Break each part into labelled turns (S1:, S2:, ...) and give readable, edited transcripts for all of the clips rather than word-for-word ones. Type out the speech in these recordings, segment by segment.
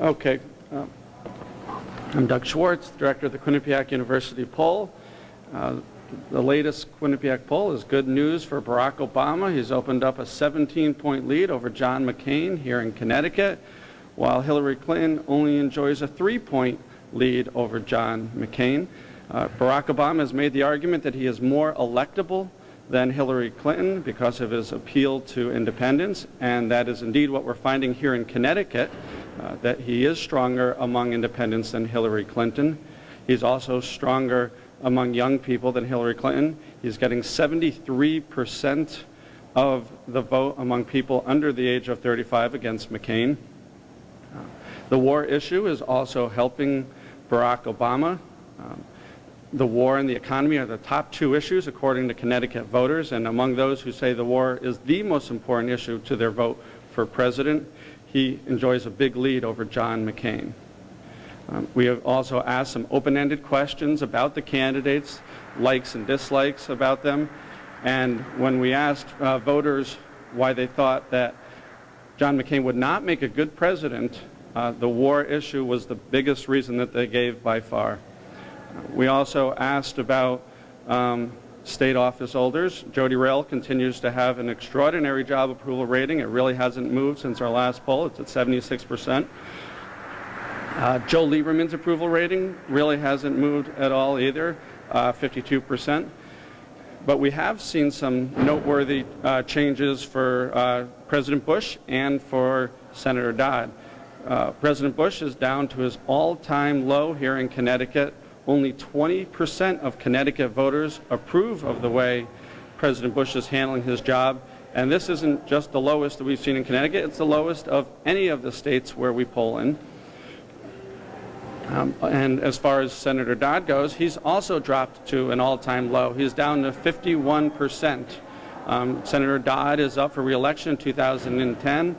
S1: Okay. I'm Doug Schwartz, Director of the Quinnipiac University poll. The latest Quinnipiac poll is good news for Barack Obama. He's opened up a 17-point lead over John McCain here in Connecticut, while Hillary Clinton only enjoys a 3-point lead over John McCain. Barack Obama has made the argument that he is more electable than Hillary Clinton because of his appeal to independents, and that is indeed what we're finding here in Connecticut, that he is stronger among independents than Hillary Clinton. He's also stronger among young people than Hillary Clinton. He's getting 73% of the vote among people under the age of 35 against McCain. The war issue is also helping Barack Obama. The war and the economy are the top 2 issues according to Connecticut voters, and among those who say the war is the most important issue to their vote for president, he enjoys a big lead over John McCain. We have also asked some open-ended questions about the candidates, likes and dislikes about them, and when we asked voters why they thought that John McCain would not make a good president, the war issue was the biggest reason that they gave by far. We also asked about state office holders. Jody Rail continues to have an extraordinary job approval rating. It really hasn't moved since our last poll. It's at 76%. Joe Lieberman's approval rating really hasn't moved at all either, 52%. But we have seen some noteworthy changes for President Bush and for Senator Dodd. President Bush is down to his all-time low here in Connecticut. Only 20% of Connecticut voters approve of the way President Bush is handling his job. And this isn't just the lowest that we've seen in Connecticut, it's the lowest of any of the states where we poll in. And as far as Senator Dodd goes, he's also dropped to an all-time low. He's down to 51%. Senator Dodd is up for re-election in 2010,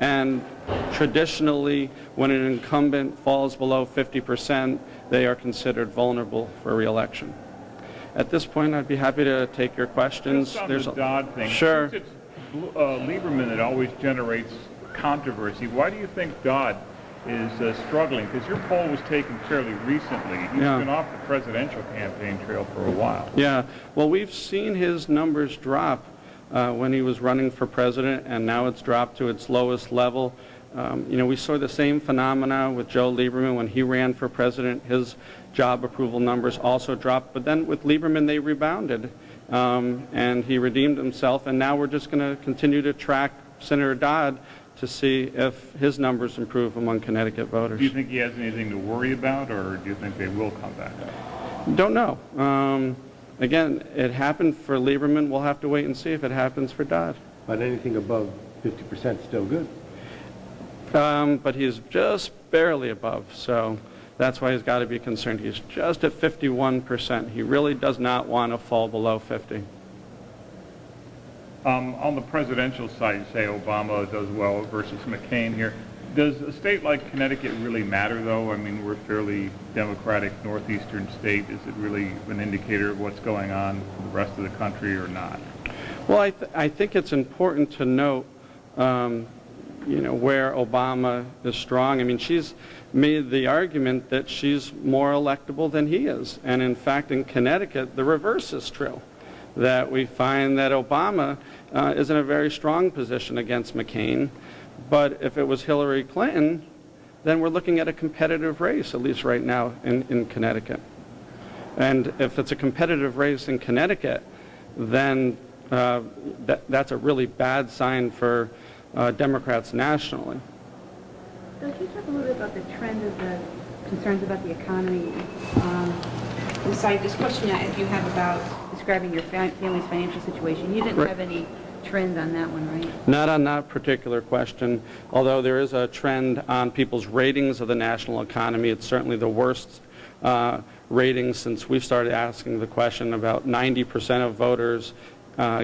S1: and traditionally, when an incumbent falls below 50%, they are considered vulnerable for re-election. At this point, I'd be happy to take your questions.
S2: Just on the Dodd thing,
S1: sure.
S2: Since it's Lieberman that always generates controversy, why do you think Dodd is struggling? Because your poll was taken fairly recently. He's been off the presidential campaign trail for a while.
S1: Yeah, well, we've seen his numbers drop when he was running for president, and now it's dropped to its lowest level. We saw the same phenomena with Joe Lieberman when he ran for president. His job approval numbers also dropped, but then with Lieberman they rebounded, and he redeemed himself, and now we're just going to continue to track Senator Dodd to see if his numbers improve among Connecticut voters.
S2: Do you think he has anything to worry about, or do you think they will come back?
S1: Don't know. Again, it happened for Lieberman. We'll have to wait and see if it happens for Dodd.
S3: But anything above 50% is still good.
S1: But he's just barely above, so that's why he's got to be concerned. He's just at 51%. He really does not want to fall below 50.
S2: On the presidential side, say Obama does well versus McCain here. Does a state like Connecticut really matter, though? I mean, we're a fairly democratic northeastern state. Is it really an indicator of what's going on in the rest of the country or not?
S1: Well, I think it's important to note where Obama is strong. I mean, she's made the argument that she's more electable than he is. And in fact, in Connecticut, the reverse is true, that we find that Obama is in a very strong position against McCain. But if it was Hillary Clinton, then we're looking at a competitive race, at least right now in Connecticut. And if it's a competitive race in Connecticut, then that's a really bad sign for Democrats nationally.
S4: So can you talk a little bit about the trend of the concerns about the economy? Inside this question that you have about describing your family's financial situation, you didn't have any trend on that one, right?
S1: Not on that particular question, although there is a trend on people's ratings of the national economy. It's certainly the worst rating since we started asking the question. About 90% of voters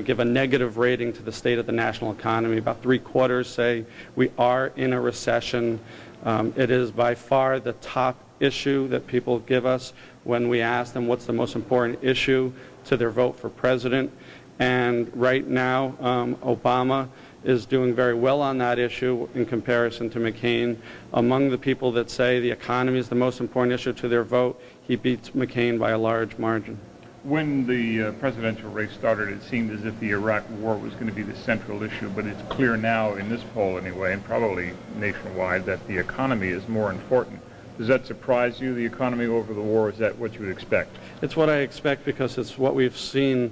S1: give a negative rating to the state of the national economy. About 3/4 say we are in a recession. It is by far the top issue that people give us when we ask them what's the most important issue to their vote for president. And right now, Obama is doing very well on that issue in comparison to McCain. Among the people that say the economy is the most important issue to their vote, he beats McCain by a large margin.
S2: When the presidential race started, it seemed as if the Iraq War was going to be the central issue, but it's clear now in this poll anyway, and probably nationwide, that the economy is more important. Does that surprise you, the economy over the war? Is that what you would expect?
S1: It's what I expect because it's what we've seen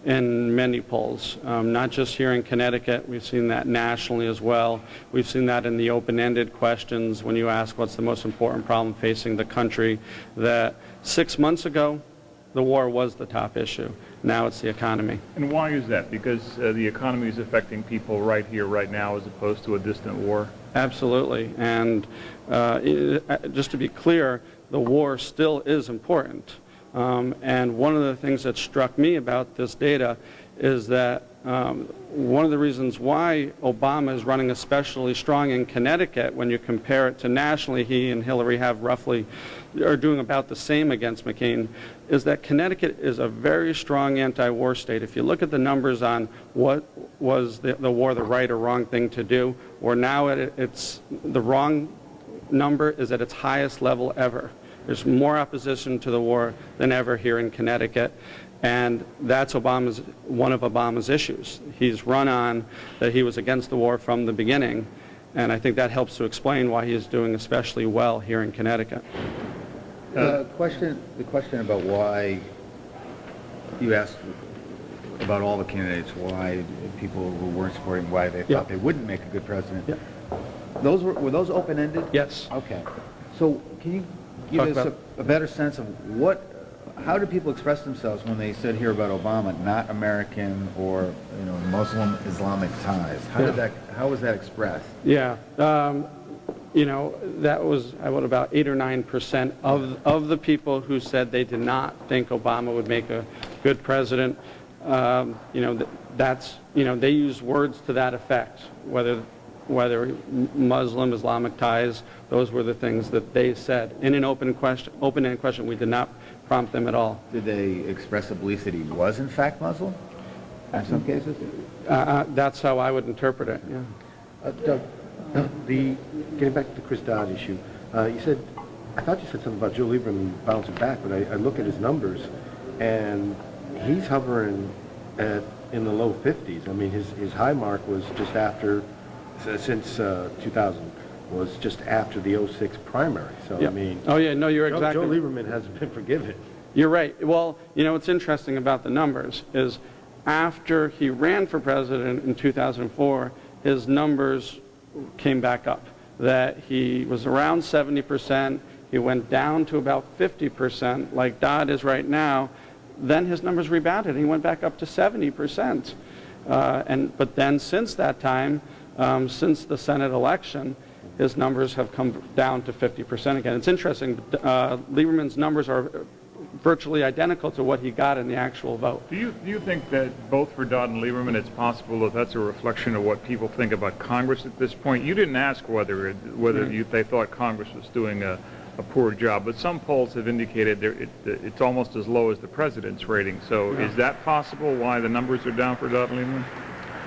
S1: in many polls, not just here in Connecticut. We've seen that nationally as well. We've seen that in the open-ended questions when you ask what's the most important problem facing the country, that 6 months ago, the war was the top issue. Now it's the economy.
S2: And why is that? Because the economy is affecting people right here, right now, as opposed to a distant war?
S1: Absolutely. And just to be clear, the war still is important. And one of the things that struck me about this data is that one of the reasons why Obama is running especially strong in Connecticut, when you compare it to nationally, he and Hillary have roughly, are doing about the same against McCain, is that Connecticut is a very strong anti-war state. If you look at the numbers on what was the war the right or wrong thing to do, or now it's the wrong number is at its highest level ever. There's more opposition to the war than ever here in Connecticut, and that's one of Obama's issues. He's run on that he was against the war from the beginning, and I think that helps to explain why he is doing especially well here in Connecticut.
S5: The question about why you asked about all the candidates, why people who weren't supporting, why they thought they wouldn't make a good president.
S1: Yeah.
S5: Were those open-ended?
S1: Yes.
S5: Okay. So can you give us a better sense of how do people express themselves when they said here about Obama, not American or Muslim Islamic ties? How was that expressed?
S1: Yeah. That was about 8 or 9% of the people who said they did not think Obama would make a good president. They use words to that effect, whether Muslim, Islamic ties, those were the things that they said. In an open-ended question, we did not prompt them at all.
S5: Did they express a belief that he was in fact Muslim in some cases?
S1: That's how I would interpret it, yeah.
S3: Doug, getting back to the Chris Dodd issue, I thought you said something about Joe Lieberman bouncing back, but I look at his numbers, and he's hovering in the low 50s. I mean, his high mark was just after, since 2000, was just after the 06 primary. So,
S1: yeah.
S3: I mean...
S1: Oh, yeah, no, you're exactly...
S3: Joe Lieberman hasn't been forgiven.
S1: You're right. Well, what's interesting about the numbers is after he ran for president in 2004, his numbers came back up. That he was around 70%, he went down to about 50%, like Dodd is right now. Then his numbers rebounded, and he went back up to 70%. But then since that time, since the Senate election, his numbers have come down to 50% again. It's interesting. Lieberman's numbers are virtually identical to what he got in the actual vote.
S2: Do you think that both for Dodd and Lieberman, it's possible that that's a reflection of what people think about Congress at this point? You didn't ask whether they thought Congress was doing a poor job, but some polls have indicated it's almost as low as the president's rating. So is that possible, why the numbers are down for Dodd and Lieberman?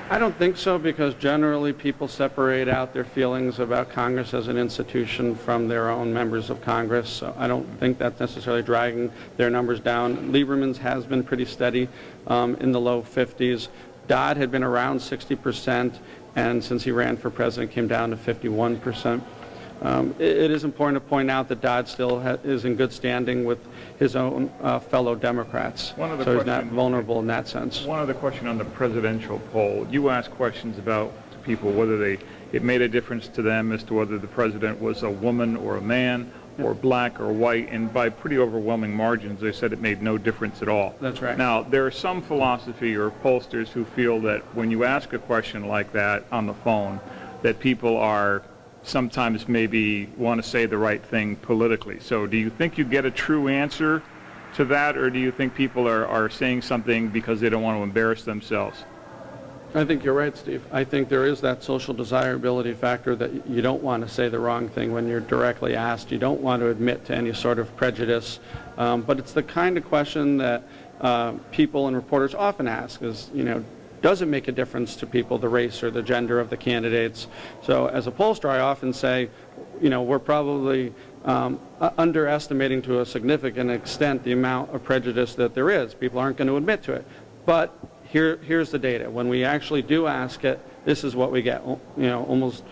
S1: I don't think so, because generally people separate out their feelings about Congress as an institution from their own members of Congress. So I don't think that's necessarily dragging their numbers down. Lieberman's has been pretty steady in the low 50s. Dodd had been around 60%, and since he ran for president, came down to 51%. It is important to point out that Dodd still is in good standing with his own fellow Democrats, so he's not vulnerable in that sense.
S2: One other question on the presidential poll. You asked questions about people whether it made a difference to them as to whether the president was a woman or a man or black or white, and by pretty overwhelming margins they said it made no difference at all.
S1: That's right.
S2: Now, there are some philosophy or pollsters who feel that when you ask a question like that on the phone, that people are sometimes maybe want to say the right thing politically. So do you think you get a true answer to that, or do you think people are saying something because they don't want to embarrass themselves?
S1: I think you're right, Steve. I think there is that social desirability factor that you don't want to say the wrong thing when you're directly asked. You don't want to admit to any sort of prejudice. But it's the kind of question that people and reporters often ask is, doesn't make a difference to people, the race or the gender of the candidates. So as a pollster, I often say, we're probably underestimating to a significant extent the amount of prejudice that there is. People aren't going to admit to it. But here's the data. When we actually do ask it, this is what we get. Almost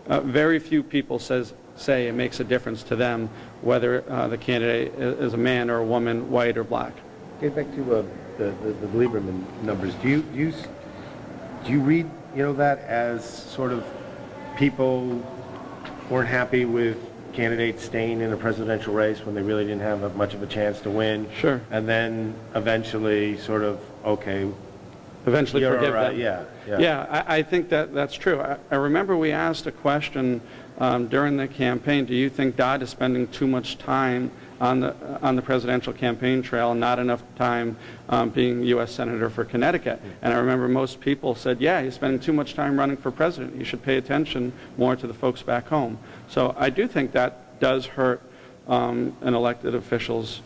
S1: very few people say it makes a difference to them whether the candidate is a man or a woman, white or black.
S3: Get back to the Lieberman numbers. Do you read that as sort of people weren't happy with candidates staying in a presidential race when they really didn't have much of a chance to win?
S1: Sure.
S3: And then eventually sort of, okay,
S1: eventually forgive them.
S3: Yeah.
S1: I think that's true. I remember we asked a question during the campaign, do you think Dodd is spending too much time on the presidential campaign trail and not enough time being U.S. Senator for Connecticut? And I remember most people said, yeah, he's spending too much time running for president. He should pay attention more to the folks back home. So I do think that does hurt an elected official's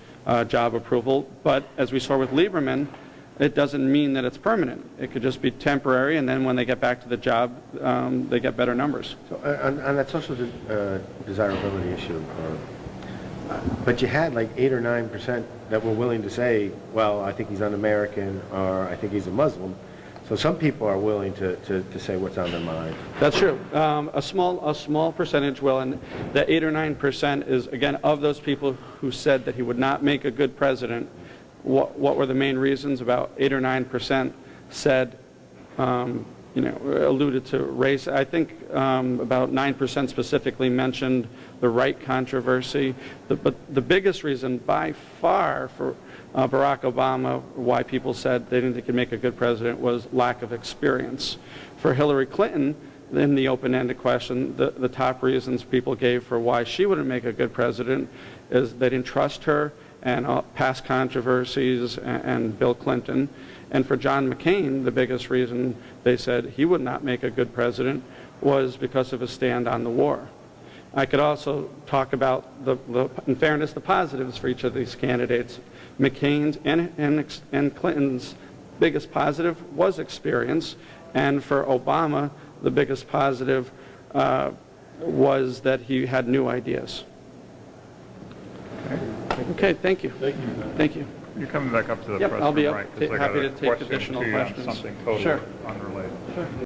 S1: job approval. But as we saw with Lieberman, it doesn't mean that it's permanent. It could just be temporary, and then when they get back to the job, they get better numbers.
S3: So on that social desirability issue, but you had like 8 or 9% that were willing to say, well, I think he's un-American, or I think he's a Muslim. So some people are willing to say what's on their mind.
S1: That's true. A small percentage will, and the 8 or 9% is, again, of those people who said that he would not make a good president. What were the main reasons? About 8 or 9% said, alluded to race. I think about 9% specifically mentioned the right controversy. But the biggest reason by far for Barack Obama, why people said they didn't think he'd make a good president, was lack of experience. For Hillary Clinton, in the open-ended question, the top reasons people gave for why she wouldn't make a good president is they didn't trust her, and past controversies and Bill Clinton. And for John McCain, the biggest reason they said he would not make a good president was because of his stand on the war. I could also talk about, in fairness, the positives for each of these candidates. McCain's and Clinton's biggest positive was experience, and for Obama, the biggest positive was that he had new ideas. Okay, thank you. Thank you.
S2: You're coming back up to the
S1: Yep,
S2: press
S1: I'll be
S2: room,
S1: up
S2: right? 'Cause I got
S1: happy
S2: a
S1: to take
S2: question
S1: additional
S2: to you on
S1: questions.
S2: something totally
S1: Sure.
S2: unrelated.
S1: Sure.